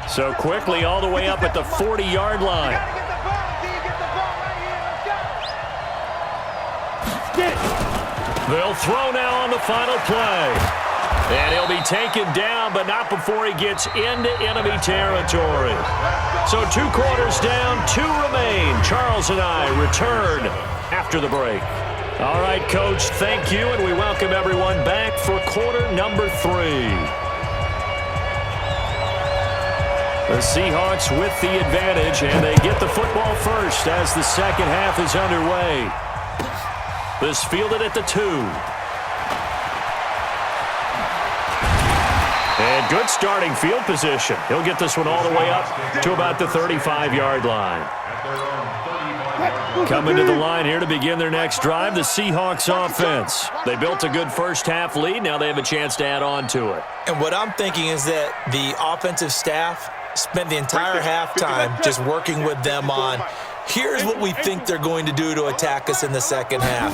So quickly all the way up at the 40-yard line. They'll throw now on the final play. And he'll be taken down, but not before he gets into enemy territory. So 2 quarters down, 2 remain. Charles and I return after the break. All right, Coach, thank you, and we welcome everyone back for quarter number 3. The Seahawks with the advantage, and they get the football first as the second half is underway. This fielded at the 2. And good starting field position. He'll get this one all the way up to about the 35-yard line. Coming to the line here to begin their next drive, the Seahawks offense. They built a good first-half lead. Now they have a chance to add on to it. And what I'm thinking is that the offensive staff spent the entire halftime just working with them on, here's what we think they're going to do to attack us in the second half.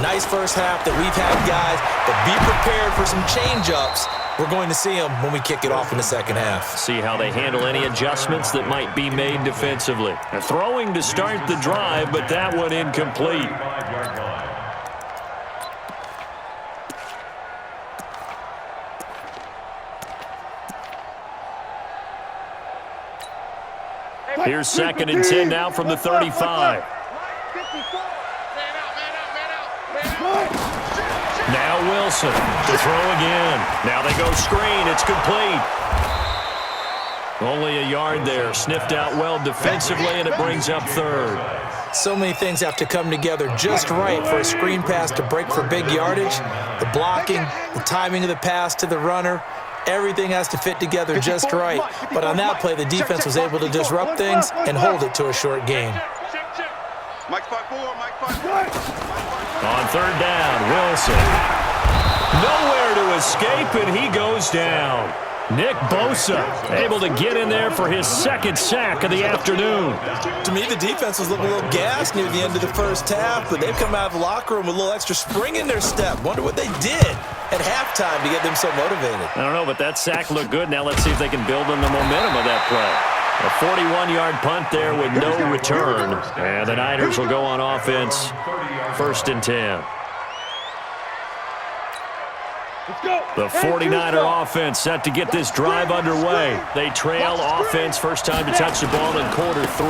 Nice first half that we've had, guys, but be prepared for some change-ups. We're going to see them when we kick it off in the second half. See how they handle any adjustments that might be made defensively. A throwing to start the drive, but that one incomplete. Here's 2nd and 10 now from the 35. Now Wilson to throw again. Now they go screen. It's complete. Only a yard there. Sniffed out well defensively, and it brings up 3rd. So many things have to come together just right for a screen pass to break for big yardage. The blocking, the timing of the pass to the runner, everything has to fit together just right. But on that play, the defense was able to disrupt things and hold it to a short game. On 3rd down, Wilson. Nowhere to escape, and he goes down. Nick Bosa able to get in there for his 2nd sack of the afternoon. To me, the defense was looking a little gassed near the end of the first half, but they've come out of the locker room with a little extra spring in their step. Wonder what they did at halftime to get them so motivated. I don't know, but that sack looked good. Now let's see if they can build on the momentum of that play. A 41-yard punt there with no return. And the Niners will go on offense, 1st and 10. The 49er offense set to get this drive underway. They trail offense, first time to touch the ball in quarter 3,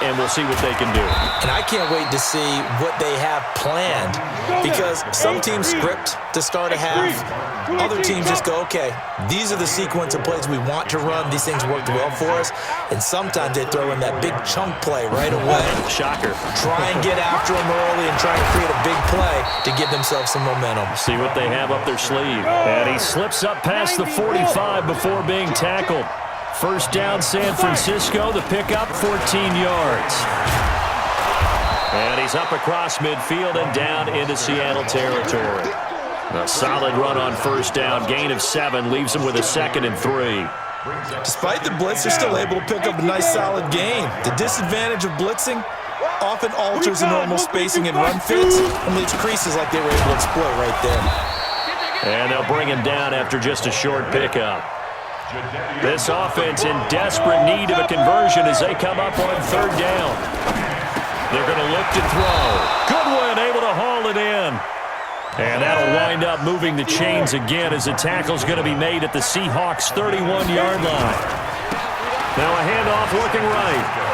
and we'll see what they can do. And I can't wait to see what they have planned, because some teams script to start a half. Other teams just go, okay, these are the sequence of plays we want to run. These things worked well for us. And sometimes they throw in that big chunk play right away. Shocker. Try and get after them early and try to create a big play to give themselves some momentum. See what they have up their sleeve. And he slips up past the 45 before being tackled. First down, San Francisco. The pickup, 14 yards. And he's up across midfield and down into Seattle territory. A solid run on first down. Gain of 7 leaves him with a 2nd and 3. Despite the blitz, they're still able to pick up a nice solid gain. The disadvantage of blitzing often alters the normal spacing and run fits and leaves creases like they were able to exploit right there. And they'll bring him down after just a short pickup. This offense in desperate need of a conversion as they come up on 3rd down. They're going to look to throw. Goodwin able to haul it in. And that'll wind up moving the chains again as the tackle's going to be made at the Seahawks' 31-yard line. Now a handoff looking right.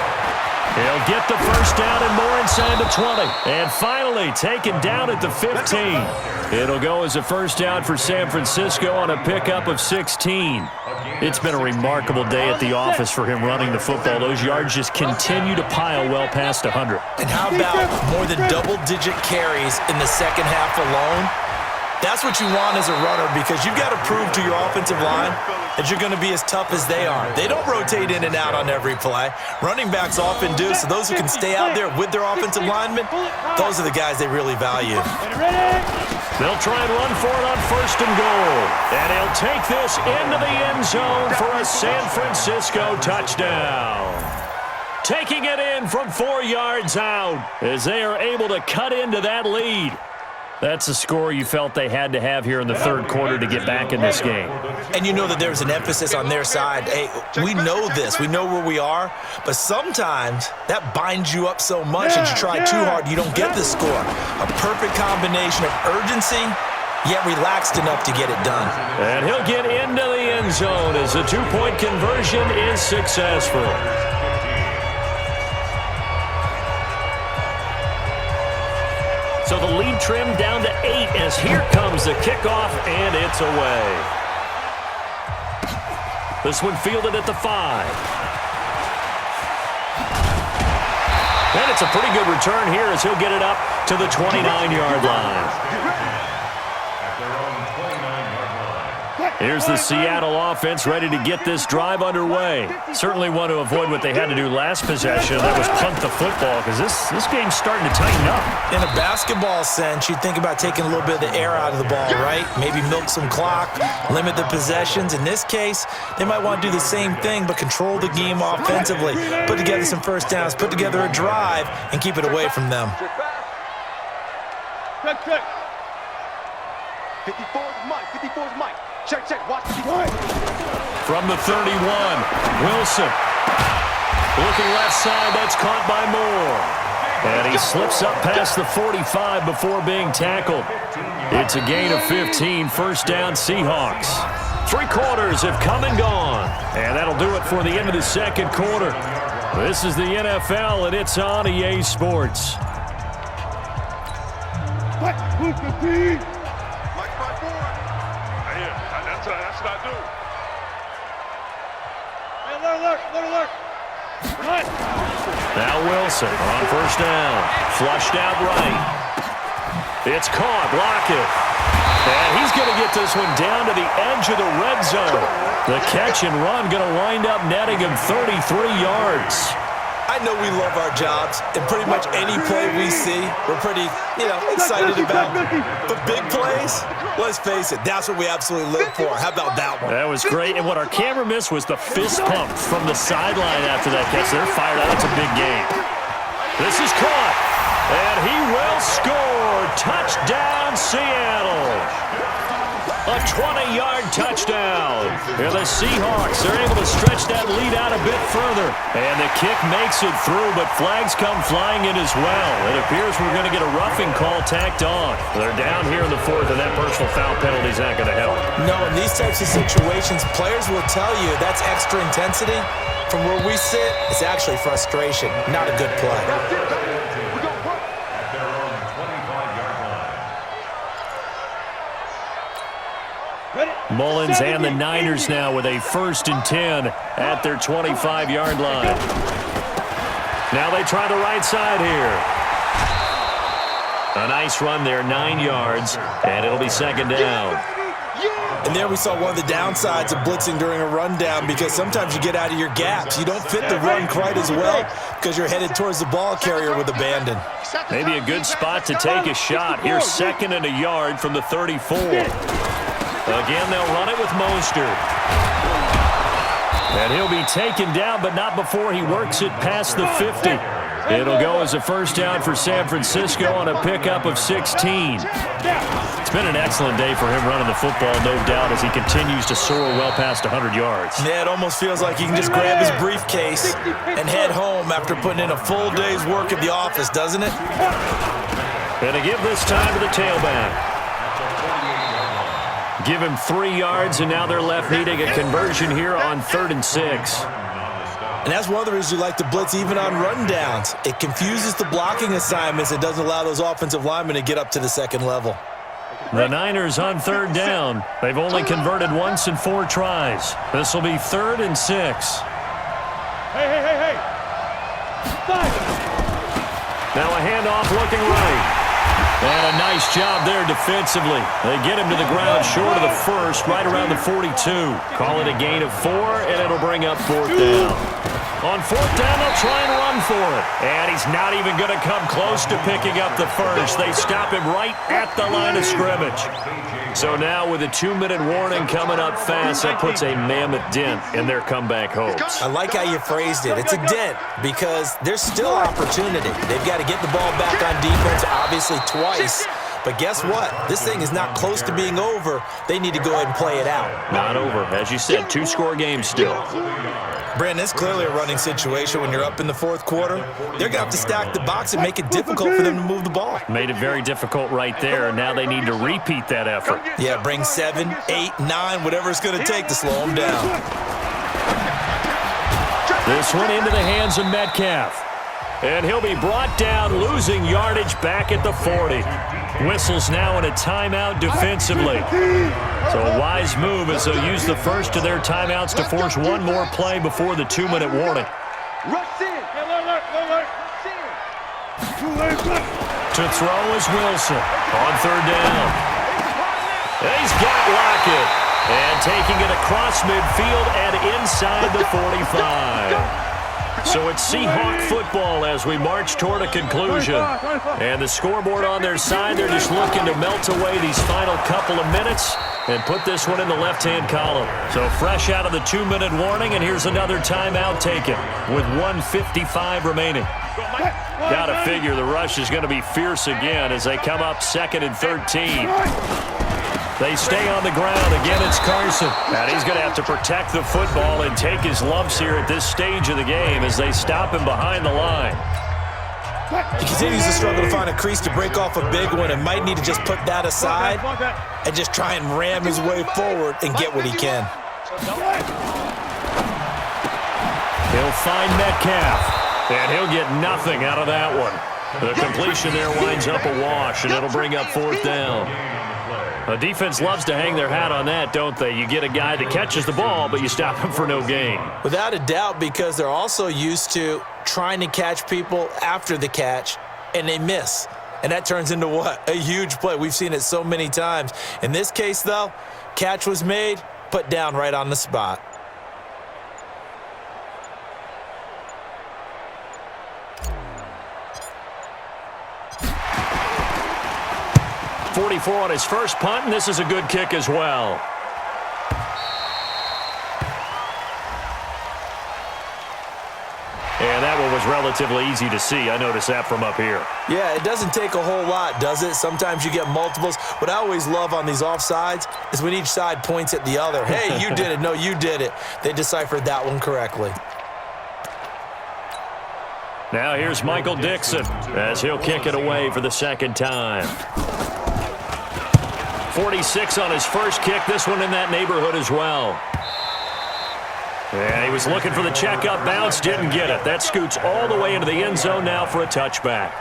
He'll get the first down and more inside the 20. And finally taken down at the 15. It'll go as a first down for San Francisco on a pickup of 16. It's been a remarkable day at the office for him running the football. Those yards just continue to pile well past 100. And how about more than double-digit carries in the second half alone? That's what you want as a runner, because you've got to prove to your offensive line that you're going to be as tough as they are. They don't rotate in and out on every play. Running backs often do, so those who can stay out there with their offensive linemen, those are the guys they really value. They'll try and run for it on 1st and goal. And he'll take this into the end zone for a San Francisco touchdown. Taking it in from 4 yards out as they are able to cut into that lead. That's a score you felt they had to have here in the third quarter to get back in this game. And you know that there's an emphasis on their side. Hey, we know this. We know where we are. But sometimes that binds you up so much that you try too hard, you don't get the score. A perfect combination of urgency, yet relaxed enough to get it done. And he'll get into the end zone as the two-point conversion is successful. So the lead trimmed down to 8 as here comes the kickoff, and it's away. This one fielded at the 5. And it's a pretty good return here as he'll get it up to the 29-yard line. Here's the Seattle offense ready to get this drive underway. Certainly want to avoid what they had to do last possession. That was punt the football because this game's starting to tighten up. In a basketball sense, you think about taking a little bit of the air out of the ball, right? Maybe milk some clock, limit the possessions. In this case, they might want to do the same thing but control the game offensively. Put together some first downs, put together a drive, and keep it away from them. Check. 54's Mike. 54's Mike. Check. Watch the From the 31, Wilson. Looking left side, that's caught by Moore. And he slips up past the 45 before being tackled. It's a gain of 15, first down Seahawks. 3 quarters have come and gone. And that'll do it for the end of the second quarter. This is the NFL, and it's on EA Sports. Who's the team? That's what I do. Hey, alert. Now Wilson on first down. Flushed out right. It's caught. Block it. And he's going to get this one down to the edge of the red zone. The catch and run going to wind up netting him 33 yards. I know we love our jobs, and pretty much any play we see, we're pretty, excited about. But big plays, let's face it, that's what we absolutely live for. How about that one? That was great, and what our camera missed was the fist pump from the sideline after that catch. They're fired out. It's a big game. This is caught, and he will score. Touchdown, Seattle. A 20-yard touchdown. And the Seahawks are able to stretch that lead out a bit further. And the kick makes it through, but flags come flying in as well. It appears we're going to get a roughing call tacked on. They're down here in the 4th, and that personal foul penalty is not going to help. No, in these types of situations, players will tell you that's extra intensity. From where we sit, it's actually frustration, not a good play. Mullins and the Niners now with a 1st and 10 at their 25-yard line. Now they try the right side here. A nice run there, 9 yards, and it'll be 2nd down. And there we saw one of the downsides of blitzing during a rundown because sometimes you get out of your gaps. You don't fit the run quite as well because you're headed towards the ball carrier with abandon. Maybe a good spot to take a shot. Here's 2nd and a yard from the 34. Again, they'll run it with Mostert. And he'll be taken down, but not before he works it past the 50. It'll go as a first down for San Francisco on a pickup of 16. It's been an excellent day for him running the football, no doubt, as he continues to soar well past 100 yards. Yeah, it almost feels like he can just grab his briefcase and head home after putting in a full day's work at the office, doesn't it? And to give this time to the tailback. Give him 3 yards, and now they're left needing a conversion here on 3rd and 6. And that's one of the reasons you like to blitz even on rundowns. It confuses the blocking assignments. It doesn't allow those offensive linemen to get up to the 2nd level. The Niners on 3rd down. They've only converted once in 4 tries. This will be 3rd and 6. Hey. Now a handoff looking right. And a nice job there defensively. They get him to the ground short of the 1st, right around the 42. Call it a gain of 4, and it'll bring up 4th down. On 4th down, they'll try and run for it. And he's not even going to come close to picking up the 1st. They stop him right at the line of scrimmage. So now with a 2-minute warning coming up fast, that puts a mammoth dent in their comeback hopes. I like how you phrased it. It's a dent because there's still opportunity. They've got to get the ball back on defense, obviously twice, But guess what? This thing is not close to being over. They need to go ahead and play it out. Not over. As you said, two-score game still. Brandon, it's clearly a running situation when you're up in the fourth quarter. They're going to have to stack the box and make it difficult for them to move the ball. Made it very difficult right there. Now they need to repeat that effort. Yeah, bring 7, 8, 9, whatever it's going to take to slow them down. This one into the hands of Metcalf. And he'll be brought down, losing yardage back at the 40. Whistles now in a timeout defensively. So a wise move as they'll use the first of their timeouts to force one more play before the 2-minute warning. Rush in. To throw is Wilson on third down. He's got Lockett. And taking it across midfield and inside the 45. So it's Seahawk football as we march toward a conclusion. And the scoreboard on their side, they're just looking to melt away these final couple of minutes and put this one in the left-hand column. So fresh out of the 2-minute warning, and here's another timeout taken with 1:55 remaining. Got to figure the rush is going to be fierce again as they come up 2nd and 13. They stay on the ground. Again, it's Carson. And he's going to have to protect the football and take his lumps here at this stage of the game as they stop him behind the line. He continues to struggle to find a crease to break off a big one and might need to just put that aside and just try and ram his way forward and get what he can. He'll find Metcalf, and he'll get nothing out of that one. The completion there winds up a wash, and it'll bring up 4th down. The defense loves to hang their hat on that, don't they? You get a guy that catches the ball, but you stop him for no gain. Without a doubt, because they're also used to trying to catch people after the catch, and they miss. And that turns into what? A huge play. We've seen it so many times. In this case, though, catch was made, put down right on the spot. .44 on his first punt, and this is a good kick as well. And that one was relatively easy to see. I noticed that from up here. Yeah, it doesn't take a whole lot, does it? Sometimes you get multiples. What I always love on these offsides is when each side points at the other. Hey, you did it. No, you did it. They deciphered that one correctly. Now here's Michael Dixon as he'll kick it away for the second time. 46 on his first kick. This one in that neighborhood as well. And he was looking for the check-up bounce, didn't get it. That scoots all the way into the end zone now for a touchback.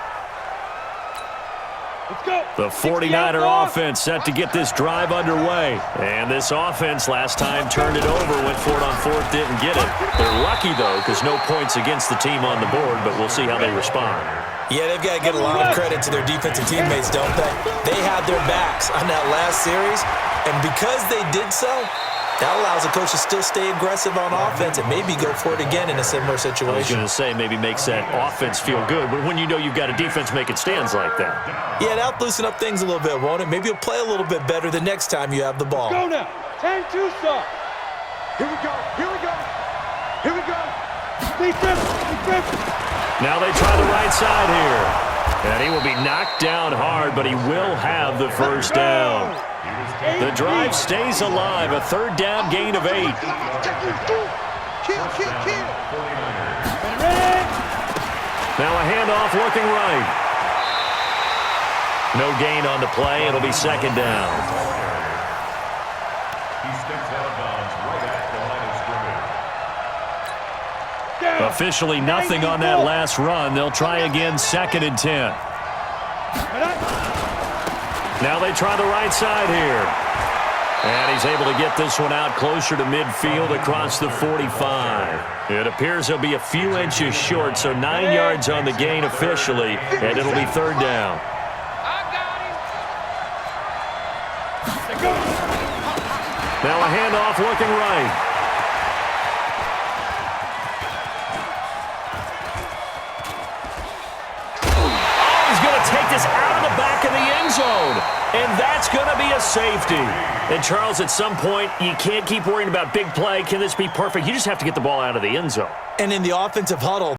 The 49er offense set to get this drive underway. And this offense last time turned it over, went for it on 4th, didn't get it. They're lucky, though, because no points against the team on the board, but we'll see how they respond. Yeah, they've got to get a lot of credit to their defensive teammates, don't they? They had their backs on that last series, and because they did so, that allows the coach to still stay aggressive on offense and maybe go for it again in a similar situation. I was going to say maybe makes that offense feel good, but when you know you've got a defense making stands like that. Yeah, that'll loosen up things a little bit, won't it? Maybe you'll play a little bit better the next time you have the ball. Go now. 10-2 stop. Here we go. Here we go. Here we go. Defense. Now they try the right side here. And he will be knocked down hard, but he will have the first down. The drive stays alive. A 3rd down gain of 8. Now a handoff looking right. No gain on the play. It'll be 2nd down. Officially nothing on that last run. They'll try again 2nd and 10. Now they try the right side here. And he's able to get this one out closer to midfield across the 45. It appears he'll be a few inches short, so 9 yards on the gain officially, and it'll be 3rd down. Now a handoff looking right. Take this out of the back of the end zone, and that's going to be a safety. And, Charles, at some point, you can't keep worrying about big play. Can this be perfect? You just have to get the ball out of the end zone. And in the offensive huddle,